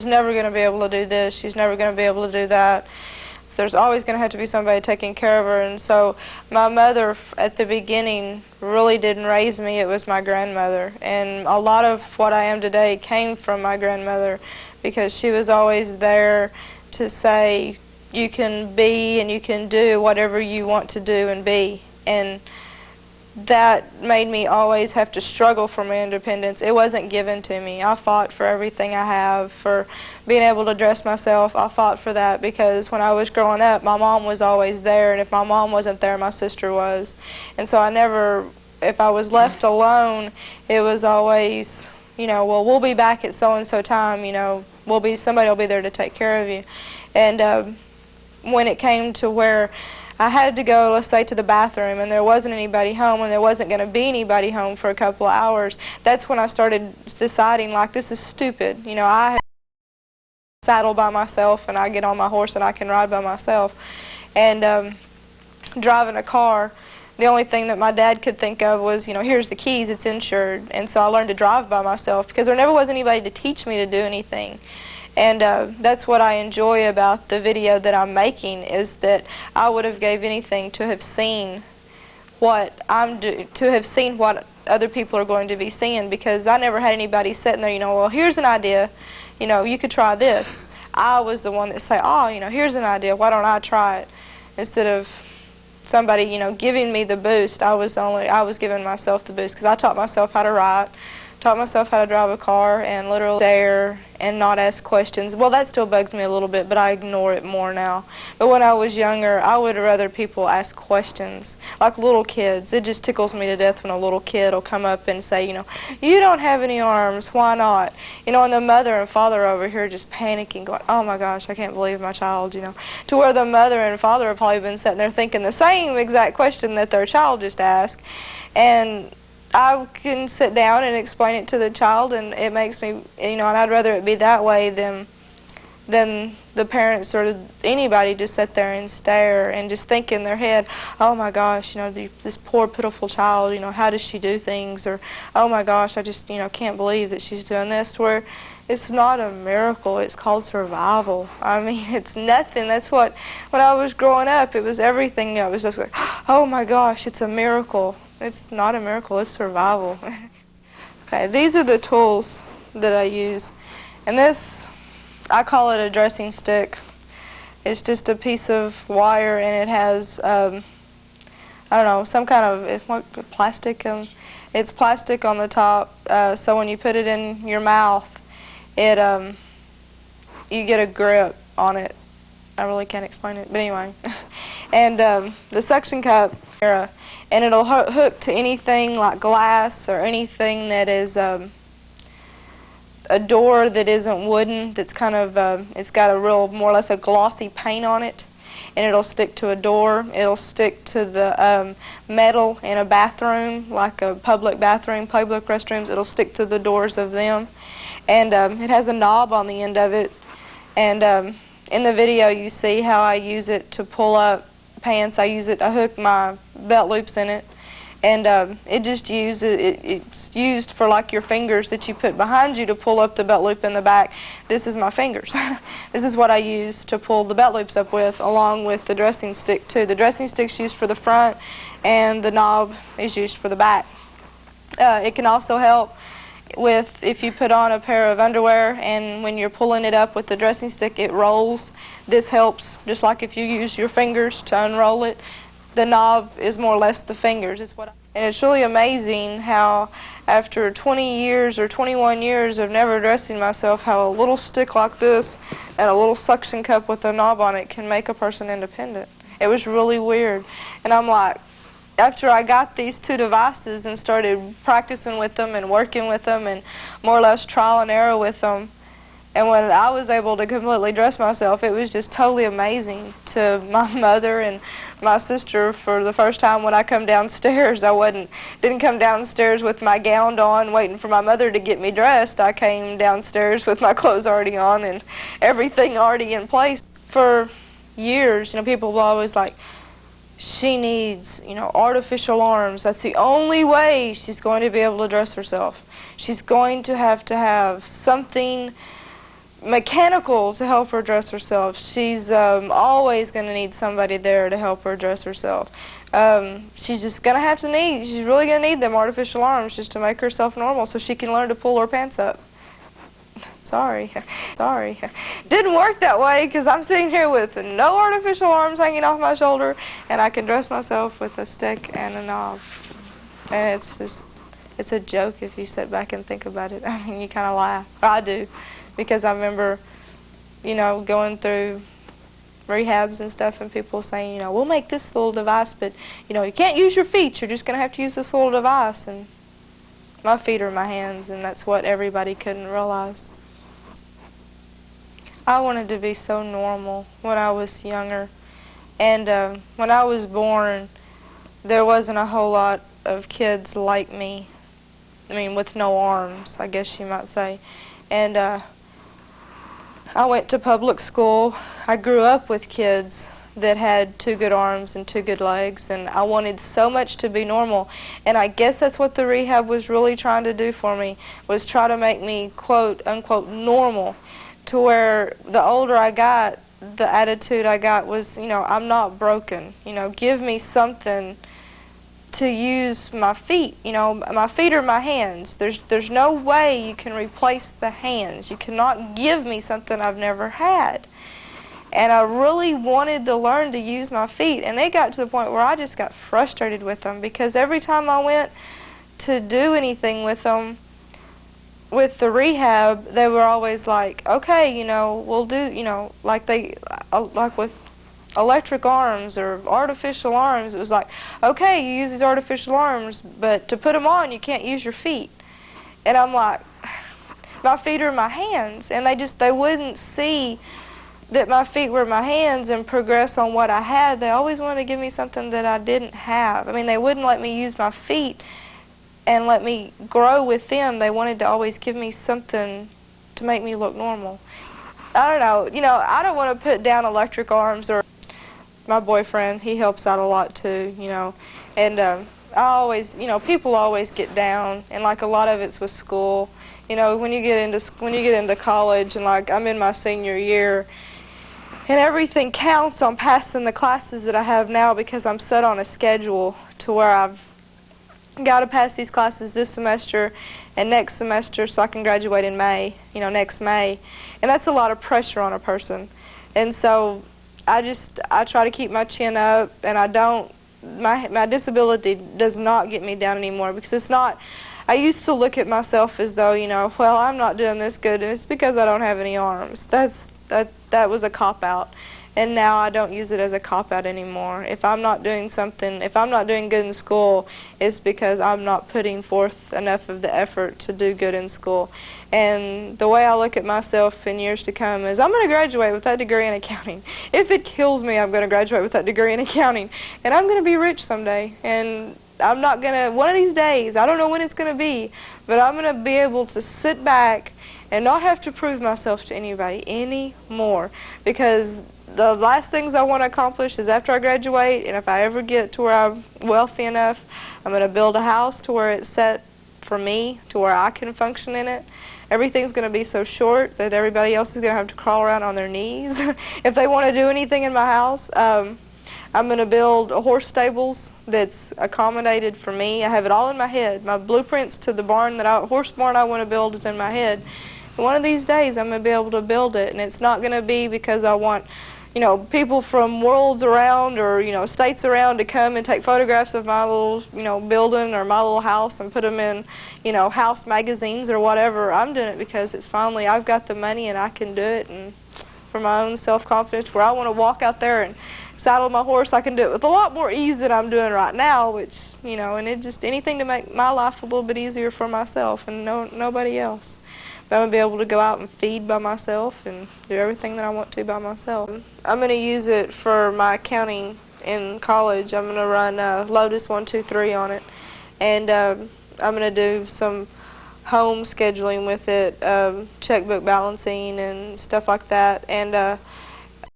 She's never going to be able to do this, she's never going to be able to do that. There's always going to have to be somebody taking care of her. And so my mother at the beginning really didn't raise me, it was my grandmother. And a lot of what I am today came from my grandmother, because she was always there to say you can be and you can do whatever you want to do and be. And that made me always have to struggle for my independence. It wasn't given to me. I fought for everything I have, for being able to dress myself. I fought for that because when I was growing up, my mom was always there, and if my mom wasn't there, my sister was. And so I never, if I was left alone, it was always, you know, well, we'll be back at so-and-so time, you know, somebody will be there to take care of you. And when it came to where I had to go, let's say, to the bathroom, and there wasn't anybody home, and there wasn't going to be anybody home for a couple of hours, that's when I started deciding, like, this is stupid. You know, I saddle by myself, and I get on my horse, and I can ride by myself. And driving a car, the only thing that my dad could think of was, you know, here's the keys, it's insured. And so I learned to drive by myself because there never was anybody to teach me to do anything. And that's what I enjoy about the video that I'm making, is that I would have gave anything to have seen what to have seen what other people are going to be seeing, because I never had anybody sitting there, you know, well, here's an idea, you know, you could try this. I was the one that say, oh, you know, here's an idea, why don't I try it? Instead of somebody, you know, giving me the boost, I was giving myself the boost, because I taught myself how to write, taught myself how to drive a car, and literally stare and not ask questions. Well, that still bugs me a little bit, but I ignore it more now. But when I was younger, I would rather people ask questions. Like little kids, it just tickles me to death when a little kid will come up and say, you know, you don't have any arms, why not? You know, and the mother and father over here just panicking, going, oh my gosh, I can't believe my child, you know. To where the mother and father have probably been sitting there thinking the same exact question that their child just asked. And I can sit down and explain it to the child, and it makes me, you know, and I'd rather it be that way than the parents or anybody just sit there and stare and just think in their head, oh my gosh, you know, this poor pitiful child, you know, how does she do things? Or, oh my gosh, I just, you know, can't believe that she's doing this. Where it's not a miracle, it's called survival. I mean, it's nothing. That's what, when I was growing up, it was everything. I was just like, oh my gosh, it's a miracle. It's not a miracle, it's survival. Okay, these are the tools that I use. And this, I call it a dressing stick. It's just a piece of wire, and it has, I don't know, some kind of, it's what, plastic. It's plastic on the top, so when you put it in your mouth, it, you get a grip on it. I really can't explain it, but anyway. And the suction cup, and it'll hook to anything like glass or anything that is a door that isn't wooden, that's kind of, it's got a real, more or less a glossy paint on it, and it'll stick to a door. It'll stick to the metal in a bathroom, like a public bathroom, public restrooms. It'll stick to the doors of them. And it has a knob on the end of it. And in the video you see how I use it to pull up pants. I hook my belt loops in it, and it's used for like your fingers that you put behind you to pull up the belt loop in the back. This is my fingers. This is what I use to pull the belt loops up with, along with the dressing stick too. The dressing stick's used for the front, and the knob is used for the back. It can also help with if you put on a pair of underwear, and when you're pulling it up with the dressing stick, it rolls. This helps, just like if you use your fingers to unroll it. The knob is more or less the fingers. And it's really amazing how after 20 years or 21 years of never dressing myself, how a little stick like this and a little suction cup with a knob on it can make a person independent. It was really weird. And I'm like, after I got these two devices and started practicing with them and working with them and more or less trial and error with them, and when I was able to completely dress myself, it was just totally amazing to my mother and my sister. For the first time when I come downstairs, I didn't come downstairs with my gown on waiting for my mother to get me dressed. I came downstairs with my clothes already on and everything already in place. For years, you know, people were always like, she needs, you know, artificial arms. That's the only way she's going to be able to dress herself. She's going to have something mechanical to help her dress herself. She's always going to need somebody there to help her dress herself. She's just going to have to need, she's really going to need them artificial arms just to make herself normal so she can learn to pull her pants up. Sorry. Didn't work that way because I'm sitting here with no artificial arms hanging off my shoulder and I can dress myself with a stick and a knob. And it's just, it's a joke if you sit back and think about it. I mean, you kind of laugh. I do. Because I remember, you know, going through rehabs and stuff and people saying, you know, we'll make this little device, but, you know, you can't use your feet. You're just going to have to use this little device. And my feet are my hands, and that's what everybody couldn't realize. I wanted to be so normal when I was younger. And when I was born, there wasn't a whole lot of kids like me. I mean, with no arms, I guess you might say. And I went to public school. I grew up with kids that had 2 good arms and 2 good legs, and I wanted so much to be normal. And I guess that's what the rehab was really trying to do for me, was try to make me, quote, unquote, normal, to where the older I got, the attitude I got was, you know, I'm not broken. You know, give me something to use my feet. You know, my feet are my hands. There's no way you can replace the hands. You cannot give me something I've never had. And I really wanted to learn to use my feet, and it got to the point where I just got frustrated with them, because every time I went to do anything with them, with the rehab, they were always like, okay, you know, we'll do, you know, like with electric arms or artificial arms, it was like, okay, you use these artificial arms, but to put them on, you can't use your feet. And I'm like, my feet are my hands, and they wouldn't see that my feet were my hands and progress on what I had. They always wanted to give me something that I didn't have. I mean, they wouldn't let me use my feet and let me grow with them. They wanted to always give me something to make me look normal. I don't know, you know, I don't want to put down electric arms. Or my boyfriend, he helps out a lot too, you know, and I always, you know, people always get down, and like a lot of it's with school. You know, when you get into college, and like I'm in my senior year, and everything counts on passing the classes that I have now, because I'm set on a schedule to where I've got to pass these classes this semester and next semester so I can graduate in May, you know, next May. And that's a lot of pressure on a person. And so I try to keep my chin up, and my disability does not get me down anymore, because it's not, I used to look at myself as though, you know, well, I'm not doing this good, and it's because I don't have any arms. That was a cop-out. And now I don't use it as a cop-out anymore. If I'm not doing something, if I'm not doing good in school, it's because I'm not putting forth enough of the effort to do good in school. And the way I look at myself in years to come is, I'm going to graduate with that degree in accounting. If it kills me, I'm going to graduate with that degree in accounting. And I'm going to be rich someday. And I'm not going to, one of these days, I don't know when it's going to be, but I'm going to be able to sit back and not have to prove myself to anybody anymore. Because the last things I want to accomplish is, after I graduate, and if I ever get to where I'm wealthy enough, I'm going to build a house to where it's set for me, to where I can function in it. Everything's going to be so short that everybody else is going to have to crawl around on their knees if they want to do anything in my house. I'm going to build a horse stables that's accommodated for me. I have it all in my head. My blueprints to the horse barn I want to build is in my head. And one of these days I'm going to be able to build it, and it's not going to be because I want, you know, people from worlds around, or, you know, states around to come and take photographs of my little, you know, building or my little house and put them in, you know, house magazines or whatever. I'm doing it because it's finally, I've got the money and I can do it, and for my own self-confidence, where I want to walk out there and saddle my horse, I can do it with a lot more ease than I'm doing right now, which, you know, and it just, anything to make my life a little bit easier for myself and nobody else. But I'm going to be able to go out and feed by myself and do everything that I want to by myself. I'm going to use it for my accounting in college. I'm going to run Lotus 123 on it, and I'm going to do some home scheduling with it, checkbook balancing and stuff like that. And